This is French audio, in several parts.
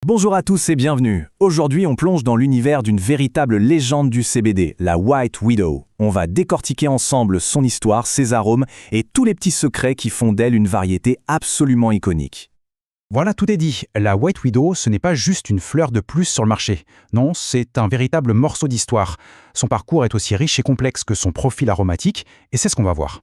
Bonjour à tous et bienvenue. Aujourd'hui, on plonge dans l'univers d'une véritable légende du CBD, la White Widow. On va décortiquer ensemble son histoire, ses arômes et tous les petits secrets qui font d'elle une variété absolument iconique. Voilà, tout est dit. La White Widow, ce n'est pas juste une fleur de plus sur le marché. Non, c'est un véritable morceau d'histoire. Son parcours est aussi riche et complexe que son profil aromatique, et c'est ce qu'on va voir.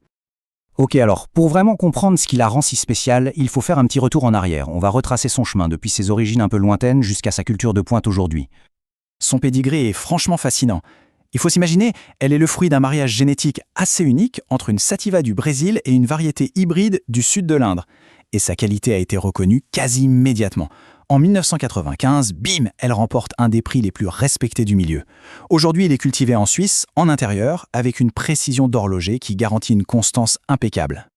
Ok, alors, pour vraiment comprendre ce qui la rend si spéciale, il faut faire un petit retour en arrière. On va retracer son chemin depuis ses origines un peu lointaines jusqu'à sa culture de pointe aujourd'hui. Son pédigré est franchement fascinant. Il faut s'imaginer, elle est le fruit d'un mariage génétique assez unique entre une sativa du Brésil et une variété hybride du sud de l'Inde. Et sa qualité a été reconnue quasi immédiatement. En 1995, bim, elle remporte un des prix les plus respectés du milieu. Aujourd'hui, il est cultivé en Suisse, en intérieur, avec une précision d'horloger qui garantit une constance impeccable.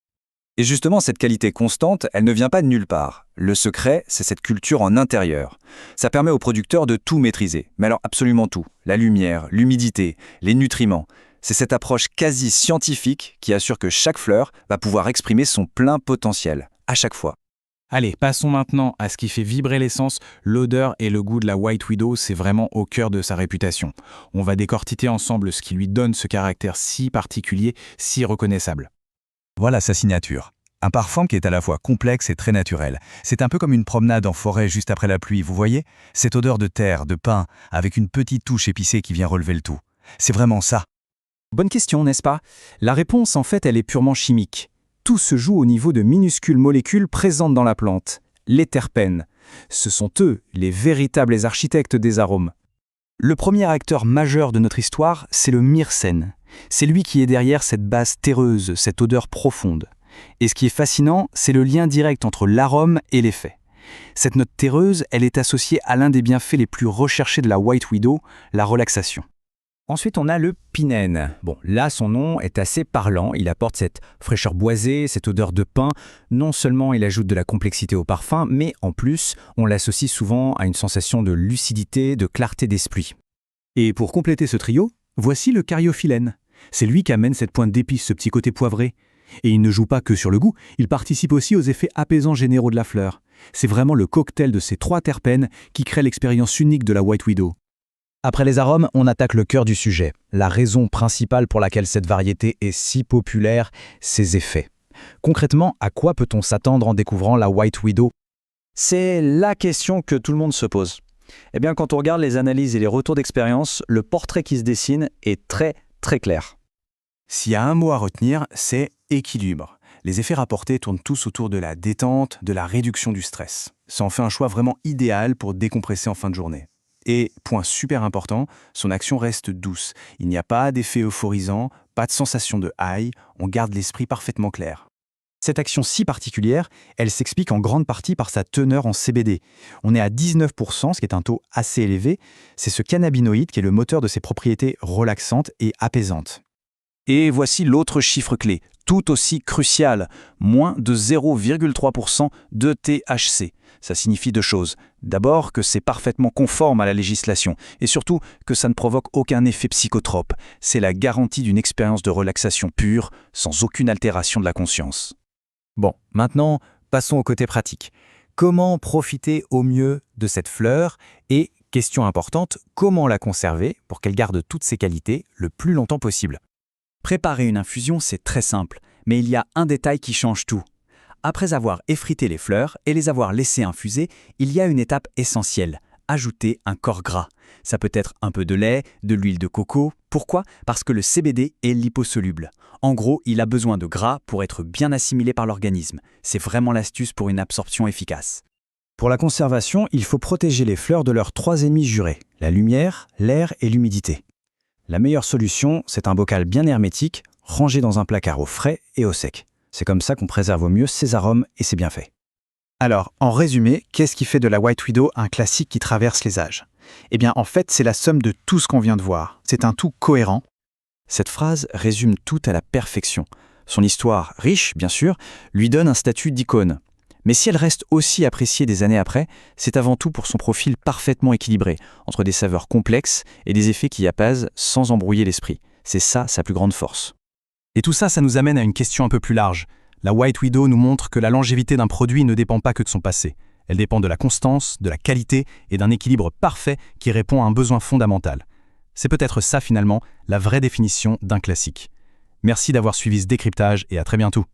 Et justement, cette qualité constante, elle ne vient pas de nulle part. Le secret, c'est cette culture en intérieur. Ça permet aux producteurs de tout maîtriser, mais alors absolument tout. La lumière, l'humidité, les nutriments. C'est cette approche quasi scientifique qui assure que chaque fleur va pouvoir exprimer son plein potentiel, à chaque fois. Allez, passons maintenant à ce qui fait vibrer l'essence. L'odeur et le goût de la White Widow, c'est vraiment au cœur de sa réputation. On va décortiquer ensemble ce qui lui donne ce caractère si particulier, si reconnaissable. Voilà sa signature. Un parfum qui est à la fois complexe et très naturel. C'est un peu comme une promenade en forêt juste après la pluie, vous voyez? Cette odeur de terre, de pin, avec une petite touche épicée qui vient relever le tout. C'est vraiment ça. Bonne question, n'est-ce pas? La réponse, en fait, elle est purement chimique. Tout se joue au niveau de minuscules molécules présentes dans la plante, les terpènes. Ce sont eux, les véritables architectes des arômes. Le premier acteur majeur de notre histoire, c'est le myrcène. C'est lui qui est derrière cette base terreuse, cette odeur profonde. Et ce qui est fascinant, c'est le lien direct entre l'arôme et l'effet. Cette note terreuse, elle est associée à l'un des bienfaits les plus recherchés de la White Widow, la relaxation. Ensuite, on a le pinène. Bon, là, son nom est assez parlant. Il apporte cette fraîcheur boisée, cette odeur de pin. Non seulement il ajoute de la complexité au parfum, mais en plus, on l'associe souvent à une sensation de lucidité, de clarté d'esprit. Et pour compléter ce trio, voici le cariophyllène. C'est lui qui amène cette pointe d'épice, ce petit côté poivré. Et il ne joue pas que sur le goût, il participe aussi aux effets apaisants généraux de la fleur. C'est vraiment le cocktail de ces trois terpènes qui crée l'expérience unique de la White Widow. Après les arômes, on attaque le cœur du sujet. La raison principale pour laquelle cette variété est si populaire, ses effets. Concrètement, à quoi peut-on s'attendre en découvrant la White Widow? C'est la question que tout le monde se pose. Eh bien, quand on regarde les analyses et les retours d'expérience, le portrait qui se dessine est très, très clair. S'il y a un mot à retenir, c'est équilibre. Les effets rapportés tournent tous autour de la détente, de la réduction du stress. Ça en fait un choix vraiment idéal pour décompresser en fin de journée. Et, point super important, son action reste douce. Il n'y a pas d'effet euphorisant, pas de sensation de high, on garde l'esprit parfaitement clair. Cette action si particulière, elle s'explique en grande partie par sa teneur en CBD. On est à 19%, ce qui est un taux assez élevé. C'est ce cannabinoïde qui est le moteur de ses propriétés relaxantes et apaisantes. Et voici l'autre chiffre clé, tout aussi crucial, moins de 0,3% de THC. Ça signifie deux choses. D'abord que c'est parfaitement conforme à la législation et surtout que ça ne provoque aucun effet psychotrope. C'est la garantie d'une expérience de relaxation pure, sans aucune altération de la conscience. Bon, maintenant, passons au côté pratique. Comment profiter au mieux de cette fleur? Et, question importante, comment la conserver pour qu'elle garde toutes ses qualités le plus longtemps possible? Préparer une infusion, c'est très simple, mais il y a un détail qui change tout. Après avoir effrité les fleurs et les avoir laissées infuser, il y a une étape essentielle, ajouter un corps gras. Ça peut être un peu de lait, de l'huile de coco. Pourquoi? Parce que le CBD est liposoluble. En gros, il a besoin de gras pour être bien assimilé par l'organisme. C'est vraiment l'astuce pour une absorption efficace. Pour la conservation, il faut protéger les fleurs de leurs trois ennemis jurés, la lumière, l'air et l'humidité. La meilleure solution, c'est un bocal bien hermétique, rangé dans un placard au frais et au sec. C'est comme ça qu'on préserve au mieux ses arômes et ses bienfaits. Alors, en résumé, qu'est-ce qui fait de la White Widow un classique qui traverse les âges? Eh bien, en fait, c'est la somme de tout ce qu'on vient de voir. C'est un tout cohérent. Cette phrase résume tout à la perfection. Son histoire, riche, bien sûr, lui donne un statut d'icône. Mais si elle reste aussi appréciée des années après, c'est avant tout pour son profil parfaitement équilibré, entre des saveurs complexes et des effets qui apaisent sans embrouiller l'esprit. C'est ça sa plus grande force. Et tout ça, ça nous amène à une question un peu plus large. La White Widow nous montre que la longévité d'un produit ne dépend pas que de son passé. Elle dépend de la constance, de la qualité et d'un équilibre parfait qui répond à un besoin fondamental. C'est peut-être ça finalement, la vraie définition d'un classique. Merci d'avoir suivi ce décryptage et à très bientôt.